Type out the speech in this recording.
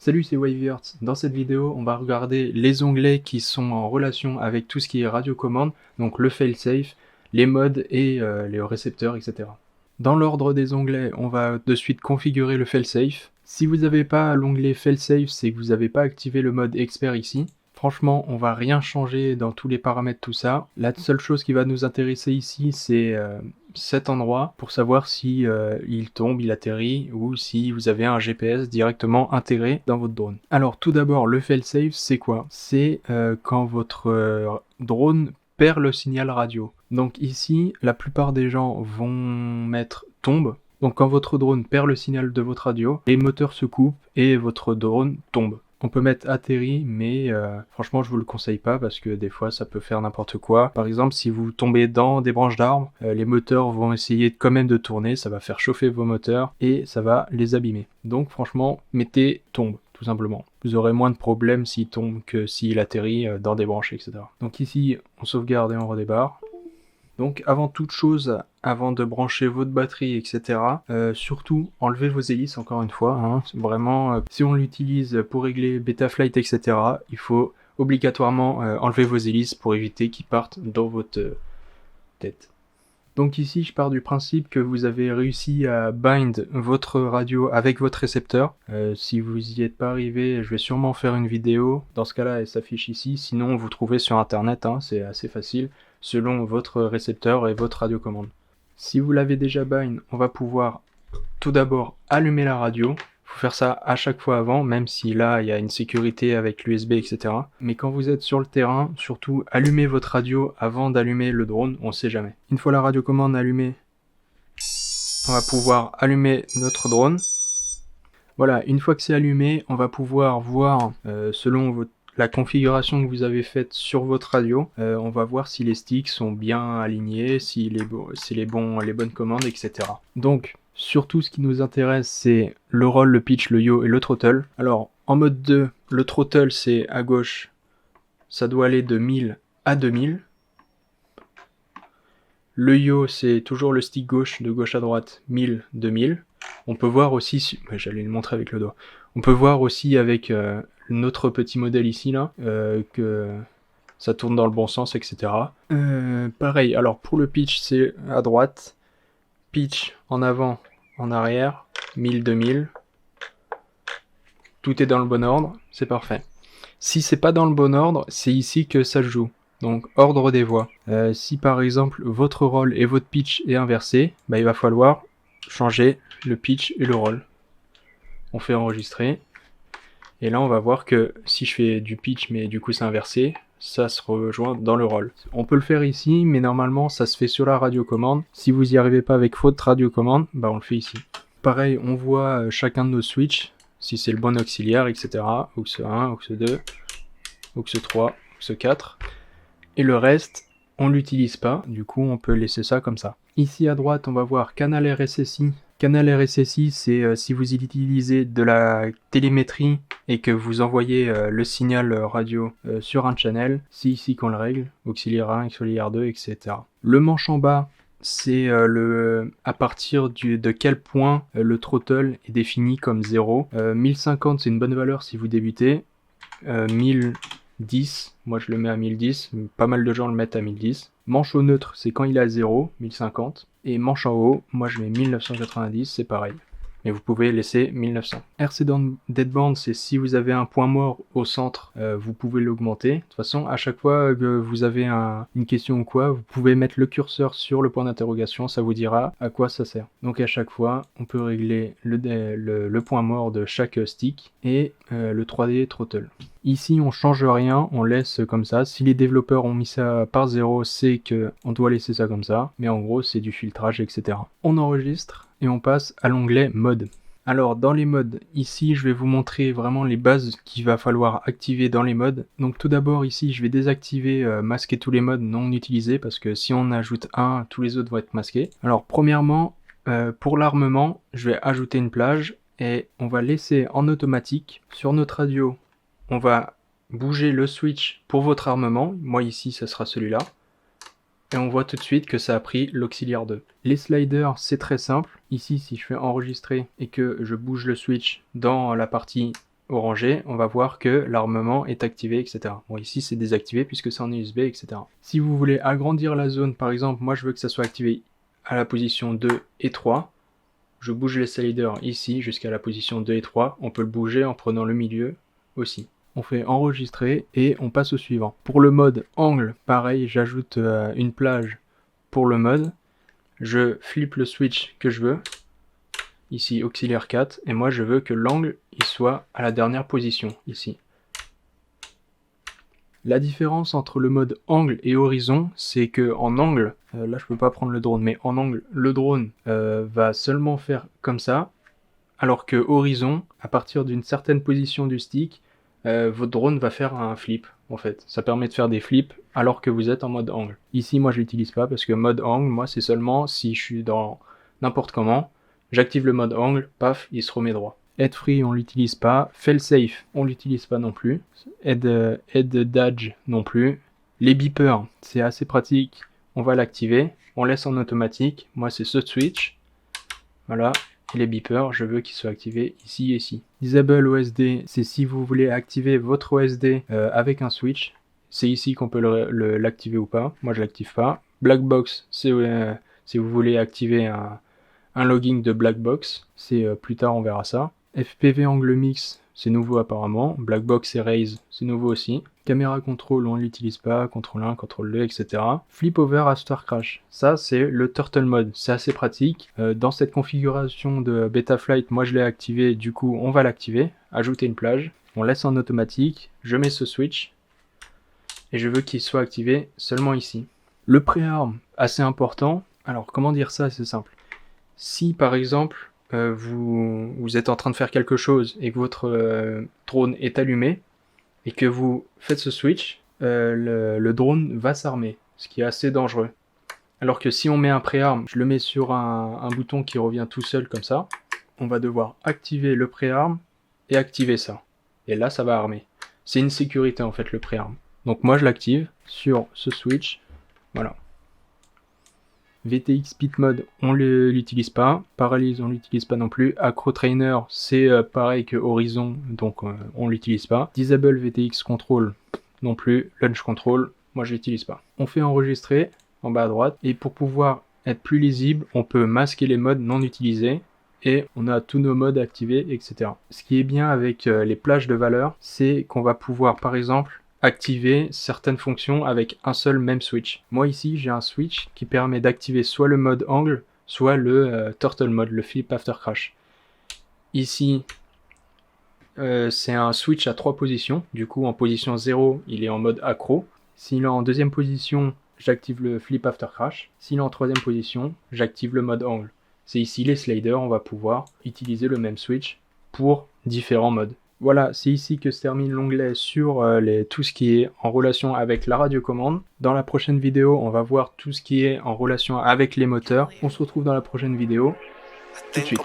Salut, c'est Waveyard. Dans cette vidéo, on va regarder les onglets qui sont en relation avec tout ce qui est radiocommande, donc le failsafe, les modes et les récepteurs, etc. Dans l'ordre des onglets, on va de suite configurer le failsafe. Si vous n'avez pas l'onglet failsafe, c'est que vous n'avez pas activé le mode expert ici. Franchement, on va rien changer dans tous les paramètres, tout ça. La seule chose qui va nous intéresser ici, c'est cet endroit pour savoir si il tombe, il atterrit ou si vous avez un GPS directement intégré dans votre drone. Alors tout d'abord, le failsafe, c'est quoi? C'est quand votre drone perd le signal radio. Donc ici, la plupart des gens vont mettre tombe. Donc quand votre drone perd le signal de votre radio, les moteurs se coupent et votre drone tombe. On peut mettre atterri, mais franchement, je vous le conseille pas parce que des fois, ça peut faire n'importe quoi. Par exemple, si vous tombez dans des branches d'arbres, les moteurs vont essayer quand même de tourner, ça va faire chauffer vos moteurs et ça va les abîmer. Donc franchement, mettez tombe, tout simplement. Vous aurez moins de problèmes s'il tombe que s'il atterrit dans des branches, etc. Donc ici, on sauvegarde et on redébarre. Donc avant toute chose, avant de brancher votre batterie, etc., surtout enlevez vos hélices encore une fois. Hein, vraiment, si on l'utilise pour régler Betaflight, etc., il faut obligatoirement enlever vos hélices pour éviter qu'ils partent dans votre tête. Donc ici, je pars du principe que vous avez réussi à bind votre radio avec votre récepteur. Si vous n'y êtes pas arrivé, je vais sûrement faire une vidéo. Dans ce cas-là, elle s'affiche ici. Sinon, vous trouvez sur Internet, hein, c'est assez facile, selon votre récepteur et votre radiocommande. Si vous l'avez déjà bind, on va pouvoir tout d'abord allumer la radio. Faut faire ça à chaque fois avant, même si là il y a une sécurité avec l'USB, etc. Mais quand vous êtes sur le terrain, surtout allumez votre radio avant d'allumer le drone, on sait jamais. Une fois la radiocommande allumée, on va pouvoir allumer notre drone. Voilà, une fois que c'est allumé, on va pouvoir voir selon la configuration que vous avez faite sur votre radio, on va voir si les sticks sont bien alignés, si c'est les bonnes commandes, etc. Donc, surtout, ce qui nous intéresse, c'est le roll, le pitch, le yaw et le throttle. Alors, en mode 2, le throttle, c'est à gauche, ça doit aller de 1000 à 2000. Le yaw, c'est toujours le stick gauche, de gauche à droite, 1000, 2000. On peut voir aussi, j'allais le montrer avec le doigt, on peut voir aussi avec notre petit modèle ici, là, que ça tourne dans le bon sens, etc. Pareil, alors pour le pitch, c'est à droite, pitch en avant, en arrière, 1000, 2000. Tout est dans le bon ordre, c'est parfait. Si c'est pas dans le bon ordre, c'est ici que ça se joue. Donc ordre des voix. Si par exemple votre roll et votre pitch est inversé, bah, il va falloir changer le pitch et le roll. On fait enregistrer. Et là on va voir que si je fais du pitch mais du coup c'est inversé, ça se rejoint dans le roll. On peut le faire ici, mais normalement ça se fait sur la radiocommande. Si vous n'y arrivez pas avec votre radiocommande, bah on le fait ici. Pareil, on voit chacun de nos switches, si c'est le bon auxiliaire, etc. Aux 1, aux 2, aux 3, aux 4. Et le reste, on l'utilise pas, du coup on peut laisser ça comme ça. Ici à droite, on va voir canal RSSI. Canal RSSI, c'est si vous utilisez de la télémétrie et que vous envoyez le signal radio sur un channel, c'est ici qu'on le règle, auxiliaire 1, auxiliaire 2, etc. Le manche en bas, c'est à partir de quel point le throttle est défini comme 0. 1050, c'est une bonne valeur si vous débutez. 1010, moi je le mets à 1010, pas mal de gens le mettent à 1010. Manche au neutre, c'est quand il est à 0, 1050. Et manche en haut, moi je mets 1990, c'est pareil. Mais vous pouvez laisser 1900. RC Deadband, c'est si vous avez un point mort au centre, vous pouvez l'augmenter. De toute façon, à chaque fois que vous avez une question ou quoi, vous pouvez mettre le curseur sur le point d'interrogation, ça vous dira à quoi ça sert. Donc à chaque fois, on peut régler le point mort de chaque stick et le 3D throttle. Ici, on change rien, on laisse comme ça. Si les développeurs ont mis ça par 0, c'est qu'on doit laisser ça comme ça. Mais en gros, c'est du filtrage, etc. On enregistre et on passe à l'onglet mode. Alors, dans les modes, ici, je vais vous montrer vraiment les bases qu'il va falloir activer dans les modes. Donc tout d'abord, ici, je vais désactiver, masquer tous les modes non utilisés, parce que si on ajoute un, tous les autres vont être masqués. Alors, premièrement, pour l'armement, je vais ajouter une plage et on va laisser en automatique sur notre radio. On va bouger le switch pour votre armement. Moi ici, ça sera celui-là. Et on voit tout de suite que ça a pris l'auxiliaire 2. Les sliders, c'est très simple. Ici, si je fais enregistrer et que je bouge le switch dans la partie orangé, on va voir que l'armement est activé, etc. Bon, ici c'est désactivé puisque c'est en USB, etc. Si vous voulez agrandir la zone, par exemple, moi je veux que ça soit activé à la position 2 et 3, je bouge les sliders ici jusqu'à la position 2 et 3, on peut le bouger en prenant le milieu aussi. On fait enregistrer et on passe au suivant. Pour le mode angle, pareil, j'ajoute une plage pour le mode. Je flippe le switch que je veux, ici auxiliaire 4, et moi je veux que l'angle il soit à la dernière position, ici. La différence entre le mode angle et horizon, c'est que en angle, là je peux pas prendre le drone, mais en angle, le drone va seulement faire comme ça, alors que horizon, à partir d'une certaine position du stick, votre drone va faire un flip, en fait. Ça permet de faire des flips alors que vous êtes en mode angle. Ici, moi, je l'utilise pas parce que mode angle, moi, c'est seulement si je suis dans n'importe comment, j'active le mode angle, paf, il se remet droit. Head free, on l'utilise pas. Failsafe, on l'utilise pas non plus. Head dodge, non plus. Les beepers, c'est assez pratique. On va l'activer. On laisse en automatique. Moi, c'est ce switch. Voilà. Et les beepers, je veux qu'ils soient activés ici et ici. Disable OSD, c'est si vous voulez activer votre OSD avec un switch. C'est ici qu'on peut l'activer ou pas. Moi, je l'active pas. Black box, c'est si vous voulez activer un logging de black box. C'est plus tard, on verra ça. FPV angle mix, c'est nouveau apparemment. Black box et raise, c'est nouveau aussi. Caméra control, on l'utilise pas. Contrôle 1, contrôle 2, etc. Flip over after crash, ça c'est le turtle mode. C'est assez pratique. Dans cette configuration de Betaflight, moi je l'ai activé. Du coup, on va l'activer. Ajouter une plage. On laisse en automatique. Je mets ce switch. Et je veux qu'il soit activé seulement ici. Le préarm, assez important. Alors, comment dire ça? C'est simple. Si par exemple, vous êtes en train de faire quelque chose et que votre drone est allumé et que vous faites ce switch, le drone va s'armer, ce qui est assez dangereux. Alors que si on met un préarm, je le mets sur un bouton qui revient tout seul comme ça, on va devoir activer le préarm et activer ça. Et là, ça va armer. C'est une sécurité en fait le préarm. Donc moi je l'active sur ce switch, voilà. VTX Pit Mode, on l'utilise pas. Paralyse, on l'utilise pas non plus. Acro Trainer, c'est pareil que Horizon, donc on l'utilise pas. Disable VTX Control, non plus. Launch Control, moi je l'utilise pas. On fait enregistrer en bas à droite. Et pour pouvoir être plus lisible, on peut masquer les modes non utilisés. Et on a tous nos modes activés, etc. Ce qui est bien avec les plages de valeur, c'est qu'on va pouvoir, par exemple, activer certaines fonctions avec un seul même switch. Moi ici j'ai un switch qui permet d'activer soit le mode angle, soit le turtle mode, le flip after crash. Ici c'est un switch à 3 positions, du coup en position 0 il est en mode accro. S'il est en deuxième position, j'active le flip after crash. S'il est en troisième position, j'active le mode angle. C'est ici les sliders, on va pouvoir utiliser le même switch pour différents modes. Voilà, c'est ici que se termine l'onglet sur tout ce qui est en relation avec la radiocommande. Dans la prochaine vidéo, on va voir tout ce qui est en relation avec les moteurs. On se retrouve dans la prochaine vidéo tout de suite.